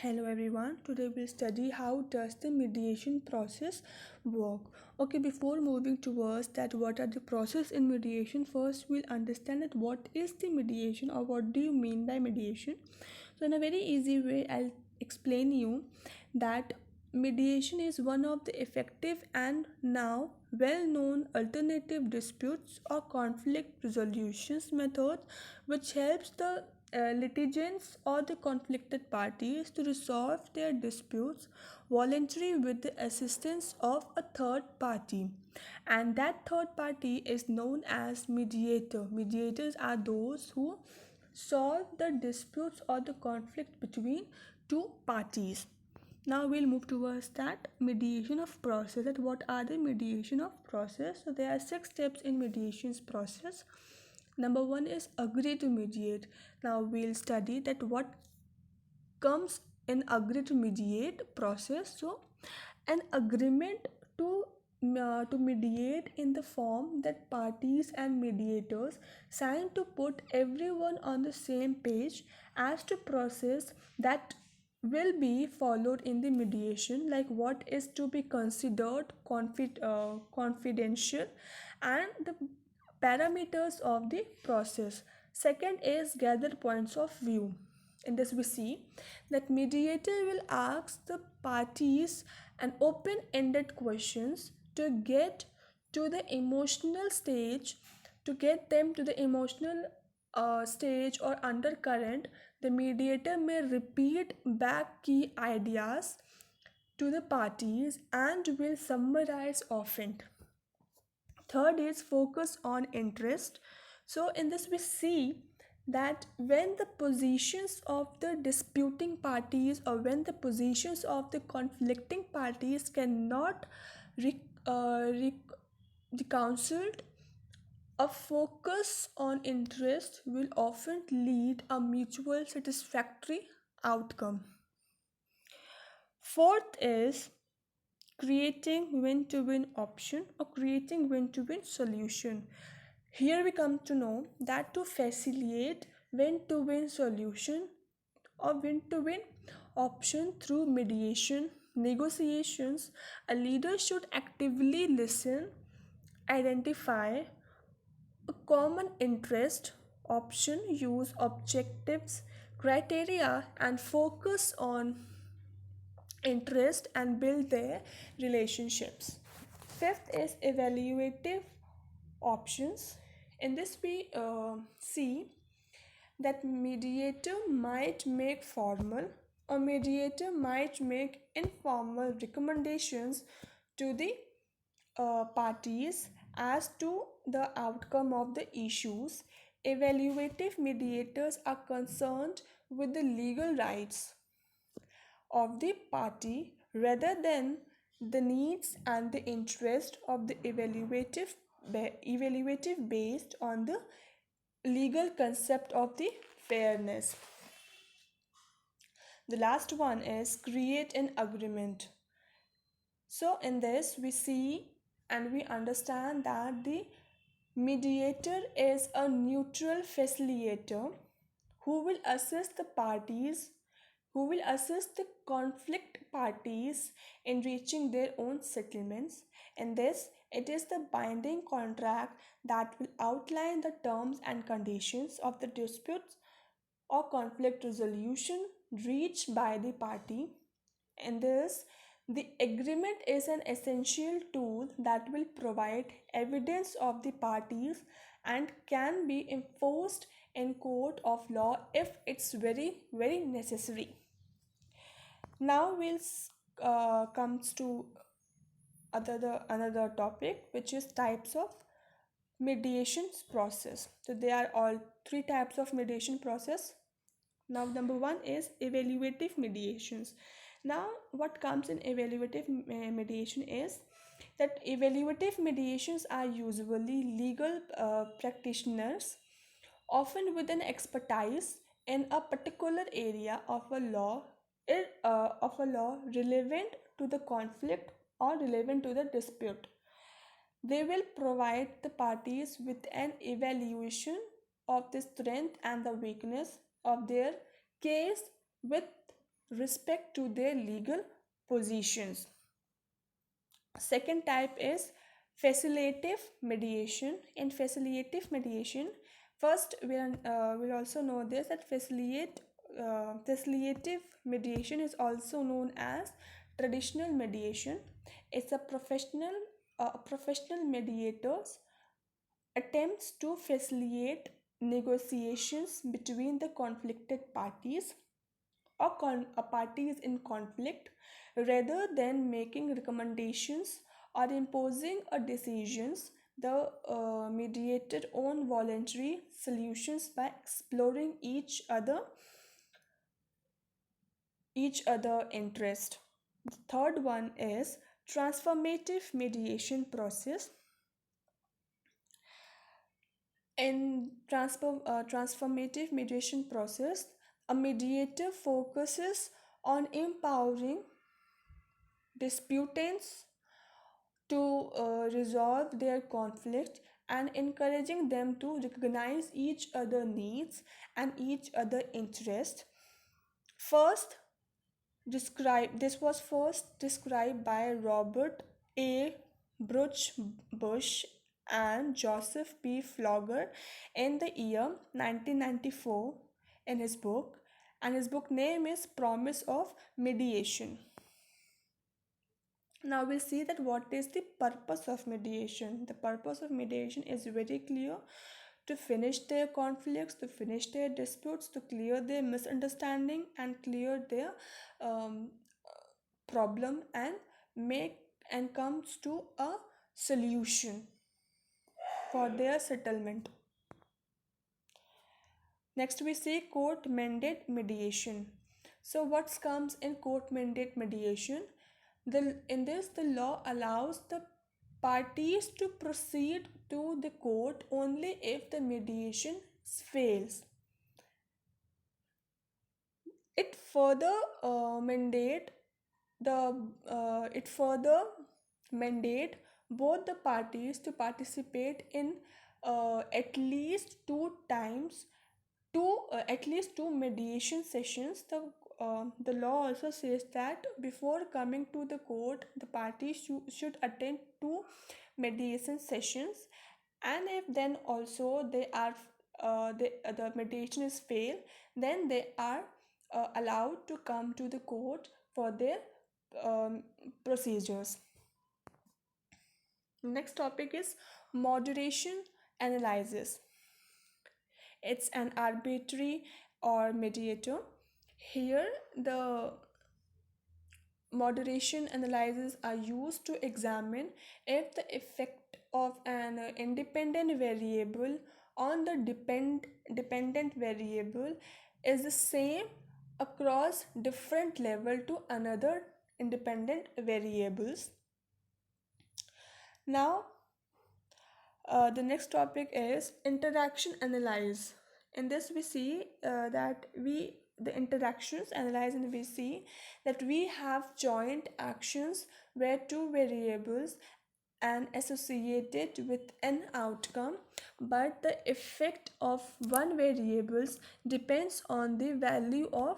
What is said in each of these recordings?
Hello everyone. Today we'll study how does the mediation process work. Okay, before moving towards that what are the process in mediation, first we'll understand that what is the mediation or what do you mean by mediation. So in a very easy way I'll explain you that mediation is one of the effective and now well-known alternative disputes or conflict resolutions method which helps the litigants or the conflicted parties to resolve their disputes voluntarily with the assistance of a third party, and that third party is known as mediator. Mediators are those who solve the disputes or the conflict between two parties. Now we'll move towards that mediation of process. That what are the mediation of process? So there are 6 steps in mediation's process. Number 1 is agree to mediate. Now we'll study that what comes in agree to mediate process. So an agreement to mediate in the form that parties and mediators sign to put everyone on the same page as to process that will be followed in the mediation, like what is to be considered confidential and the parameters of the process. Second is gather points of view. In this we see that mediator will ask the parties an open-ended questions to get to the emotional stage, to get them to the emotional stage or undercurrent. The mediator may repeat back key ideas to the parties and will summarize often. Third is focus on interest. So in this we see that when the positions of the disputing parties or when the positions of the conflicting parties cannot reconciled, a focus on interest will often lead a mutual satisfactory outcome. Fourth is creating win-to-win option or creating win-to-win solution. Here we come to know that to facilitate win-to-win solution or win-to-win option through mediation negotiations, a leader should actively listen, identify a common interest option, use objectives criteria and focus on interest and build their relationships. Fifth is evaluative options. In this we see that mediator might make formal or mediator might make informal recommendations to the parties as to the outcome of the issues. Evaluative mediators are concerned with the legal rights of the party rather than the needs and the interest of the evaluative based on the legal concept of the fairness. The last one is create an agreement. So in this we see and we understand that the mediator is a neutral facilitator who will assist the parties, who will assist the conflict parties in reaching their own settlements. In this, it is the binding contract that will outline the terms and conditions of the disputes or conflict resolution reached by the party. In this, the agreement is an essential tool that will provide evidence of the parties and can be enforced in court of law if it's very necessary. Now we'll comes to another topic, which is types of mediation process. So there are all 3 types of mediation process. Now number 1 is evaluative mediations. Now what comes in evaluative mediation is that evaluative mediations are usually legal practitioners, often with an expertise in a particular area of a law relevant to the conflict or relevant to the dispute. They will provide the parties with an evaluation of the strength and the weakness of their case with respect to their legal positions. Second type is facilitative mediation. In facilitative mediation, first we'll also know this, that facilitative mediation is also known as traditional mediation. It's a professional mediators attempts to facilitate negotiations between the conflicted parties or parties in conflict, rather than making recommendations or imposing a decisions. The mediator own voluntary solutions by exploring each other interest. The third one is transformative mediation process. In transformative mediation process, a mediator focuses on empowering disputants to resolve their conflict and encouraging them to recognize each other needs and each other interest. First this was first described by Robert A. Bruch Bush and Joseph P. Flogger in the year 1994 in his book, and his book name is Promise of Mediation. Now we'll see that what is the purpose of mediation. The purpose of mediation is very clear: to finish their conflicts, to finish their disputes, to clear their misunderstanding and clear their um, problem and make and comes to a solution for their settlement. Next we see court mandate mediation. So what comes in court mandate mediation? In this, the law allows the parties to proceed to the court only if the mediation fails. It further mandate it further mandate both the parties to participate in at least at least two mediation sessions. The law also says that before coming to the court, the parties should attend two mediation sessions, and if then also the mediation is failed, then they are allowed to come to the court for their procedures. Next topic is moderation analysis. It's an arbitrary or mediator. Here, the moderation analyses are used to examine if the effect of an independent variable on the dependent variable is the same across different level to another independent variables. Now the next topic is interaction analyze. In this we see that the interactions analyze, and we see that we have joint actions where two variables and associated with an outcome, but the effect of one variables depends on the value of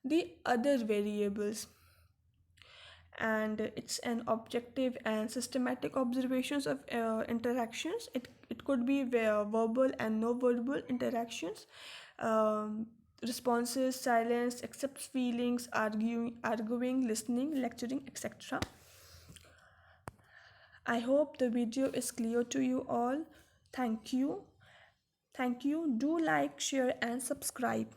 the other variables, and it's an objective and systematic observations of interactions. It could be verbal and no verbal interactions, responses, silence, accepts feelings, arguing, listening, lecturing, etc. I hope the video is clear to you all. Thank you. Do like, share and subscribe.